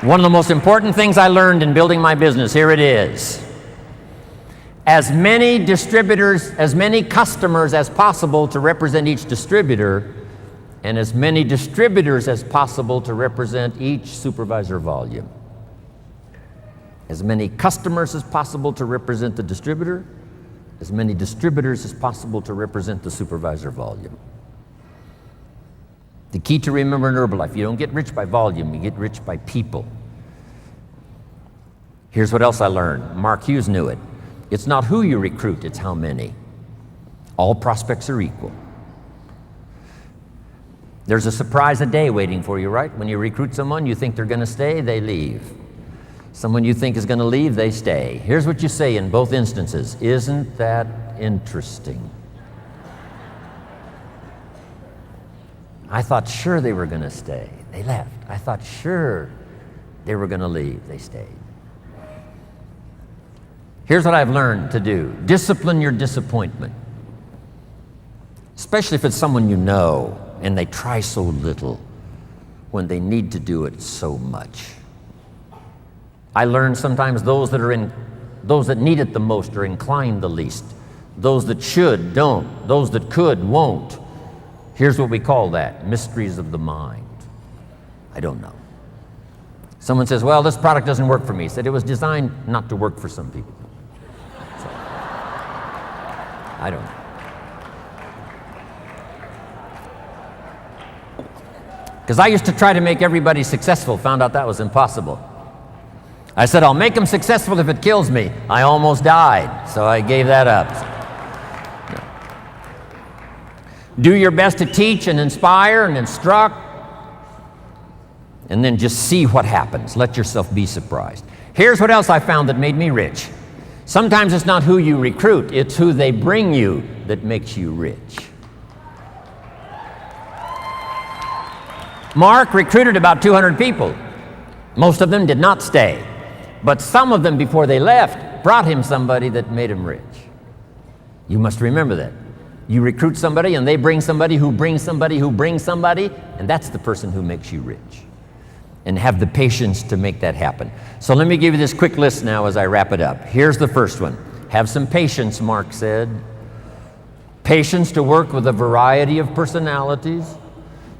One of the most important things I learned in building my business, here it is. As many distributors, as many customers as possible to represent each distributor, and as many distributors as possible to represent each supervisor volume. As many customers as possible to represent the distributor, as many distributors as possible to represent the supervisor volume. The key to remember in Herbalife, you don't get rich by volume, you get rich by people. Here's what else I learned. Mark Hughes knew it. It's not who you recruit, it's how many. All prospects are equal. There's a surprise a day waiting for you, right? When you recruit someone, you think they're going to stay, they leave. Someone you think is going to leave, they stay. Here's what you say in both instances. Isn't that interesting? I thought sure they were going to stay. They left. I thought sure they were going to leave. They stayed. Here's what I've learned to do. Discipline your disappointment. Especially if it's someone you know and they try so little when they need to do it so much. I learned sometimes those that need it the most are inclined the least. Those that should, don't. Those that could, won't. Here's what we call that, mysteries of the mind. I don't know. Someone says, well, this product doesn't work for me. He said it was designed not to work for some people. So, I don't know. Because I used to try to make everybody successful, found out that was impossible. I said, I'll make them successful if it kills me. I almost died, so I gave that up. No. Do your best to teach and inspire and instruct, and then just see what happens. Let yourself be surprised. Here's what else I found that made me rich. Sometimes it's not who you recruit, it's who they bring you that makes you rich. Mark recruited about 200 people. Most of them did not stay. But some of them, before they left, brought him somebody that made him rich. You must remember that. You recruit somebody and they bring somebody who brings somebody who brings somebody, and that's the person who makes you rich. And have the patience to make that happen. So let me give you this quick list now as I wrap it up. Here's the first one. Have some patience, Mark said. Patience to work with a variety of personalities.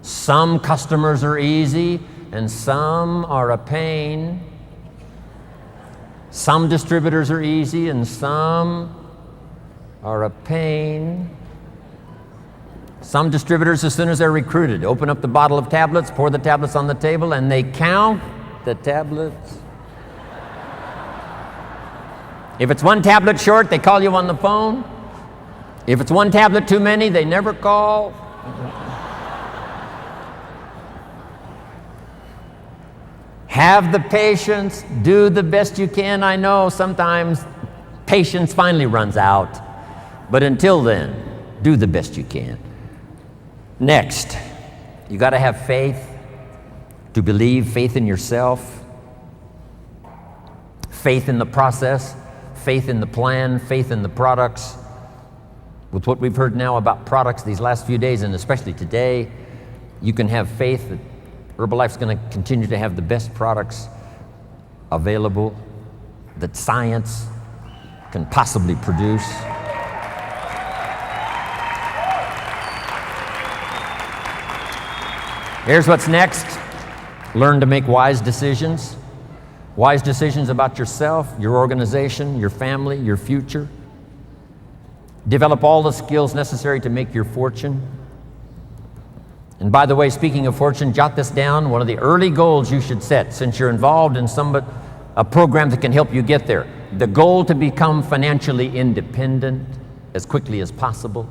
Some customers are easy and some are a pain. Some distributors are easy and some are a pain. Some distributors, as soon as they're recruited, open up the bottle of tablets, pour the tablets on the table, and they count the tablets. If it's one tablet short, they call you on the phone. If it's one tablet too many, they never call. Have the patience, do the best you can. I know sometimes patience finally runs out, but until then, do the best you can. Next, you got to have faith to believe, faith in yourself, faith in the process, faith in the plan, faith in the products. With what we've heard now about products these last few days, and especially today, you can have faith that Herbalife's going to continue to have the best products available that science can possibly produce. Here's what's next. Learn to make wise decisions. Wise decisions about yourself, your organization, your family, your future. Develop all the skills necessary to make your fortune. And by the way, speaking of fortune, jot this down. One of the early goals you should set, since you're involved in a program that can help you get there. The goal to become financially independent as quickly as possible.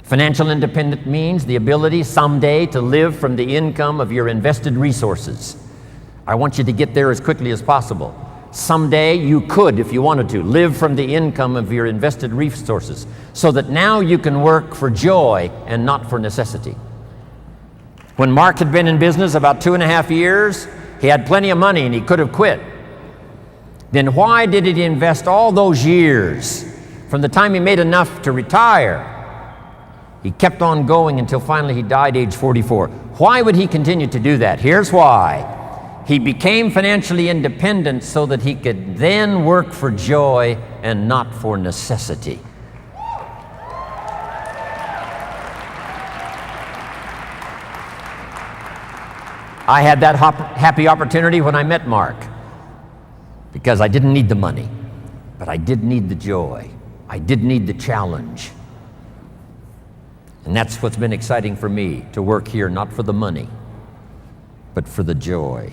Financial independence means the ability someday to live from the income of your invested resources. I want you to get there as quickly as possible. Someday you could, if you wanted to, live from the income of your invested resources so that now you can work for joy and not for necessity. When Mark had been in business about 2.5 years, he had plenty of money and he could have quit. Then why did he invest all those years from the time he made enough to retire? He kept on going until finally he died age 44. Why would he continue to do that? Here's why. He became financially independent so that he could then work for joy and not for necessity. I had that happy opportunity when I met Mark, because I didn't need the money, but I did need the joy. I did need the challenge. And that's what's been exciting for me, to work here, not for the money, but for the joy.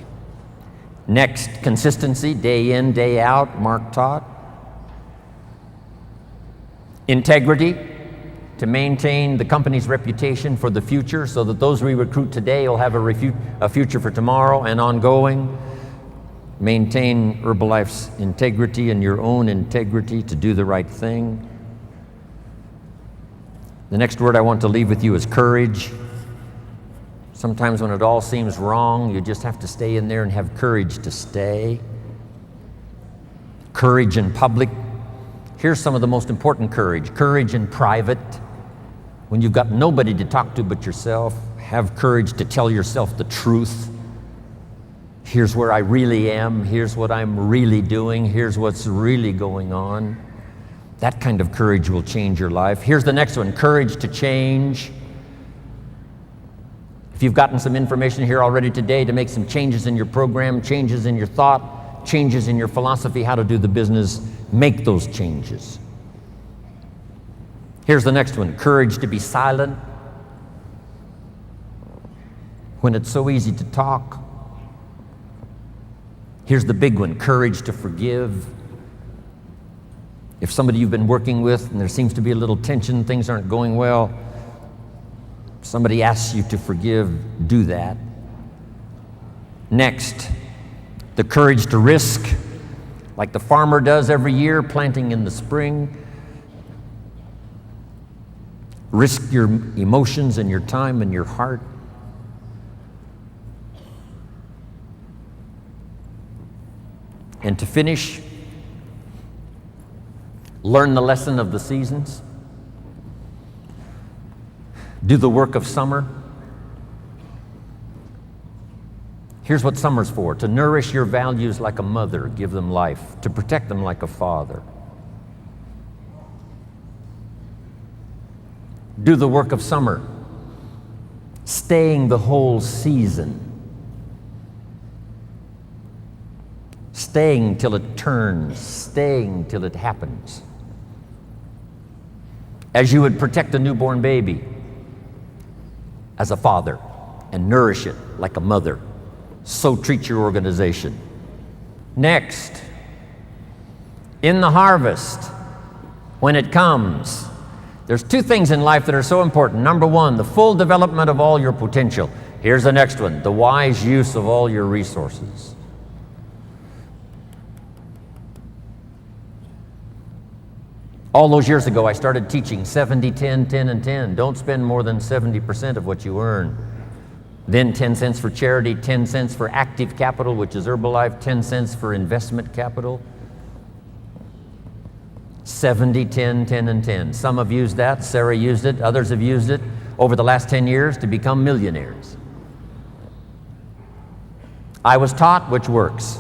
Next, consistency, day in, day out, Mark taught. Integrity, to maintain the company's reputation for the future so that those we recruit today will have a future for tomorrow and ongoing. Maintain Herbalife's integrity and your own integrity to do the right thing. The next word I want to leave with you is courage. Sometimes when it all seems wrong, you just have to stay in there and have courage to stay. Courage in public. Here's some of the most important courage. Courage in private. When you've got nobody to talk to but yourself, have courage to tell yourself the truth. Here's where I really am. Here's what I'm really doing. Here's what's really going on. That kind of courage will change your life. Here's the next one, courage to change. If you've gotten some information here already today to make some changes in your program, changes in your thought, changes in your philosophy, how to do the business, make those changes. Here's the next one, courage to be silent when it's so easy to talk. Here's the big one, courage to forgive. If somebody you've been working with and there seems to be a little tension, things aren't going well, somebody asks you to forgive, do that. Next, the courage to risk, like the farmer does every year, planting in the spring. Risk your emotions and your time and your heart. And to finish, learn the lesson of the seasons. Do the work of summer. Here's what summer's for: to nourish your values like a mother, give them life, to protect them like a father. Do the work of summer, staying the whole season, staying till it turns, staying till it happens. As you would protect a newborn baby as a father and nourish it like a mother, so treat your organization. Next, in the harvest, when it comes, there's two things in life that are so important. Number one, the full development of all your potential. Here's the next one, the wise use of all your resources. All those years ago, I started teaching 70, 10, 10, and 10. Don't spend more than 70% of what you earn. Then 10 cents for charity, 10 cents for active capital, which is Herbalife, 10 cents for investment capital. 70, 10, 10, and 10. Some have used that. Sarah used it. Others have used it over the last 10 years to become millionaires. I was taught which works.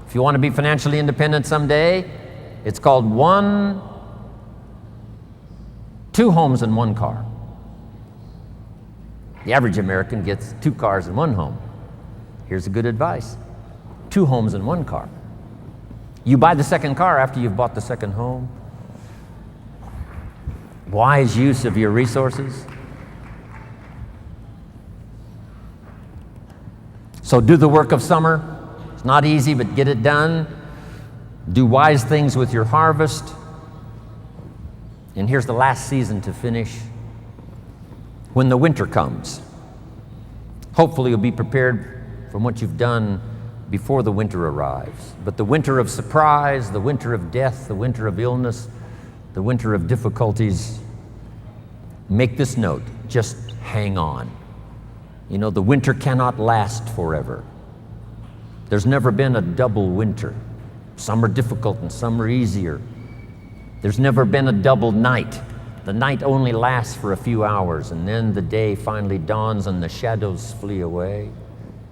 If you want to be financially independent someday, it's called two homes and one car. The average American gets 2 cars and 1 home. Here's a good advice: 2 homes and 1 car. You buy the second car after you've bought the second home. Wise use of your resources. So do the work of summer. It's not easy, but get it done. Do wise things with your harvest. And here's the last season to finish. When the winter comes, hopefully you'll be prepared from what you've done before the winter arrives. But the winter of surprise, the winter of death, the winter of illness, the winter of difficulties, make this note: just hang on. You know, the winter cannot last forever. There's never been a double winter. Some are difficult and some are easier. There's never been a double night. The night only lasts for a few hours, and then the day finally dawns and the shadows flee away.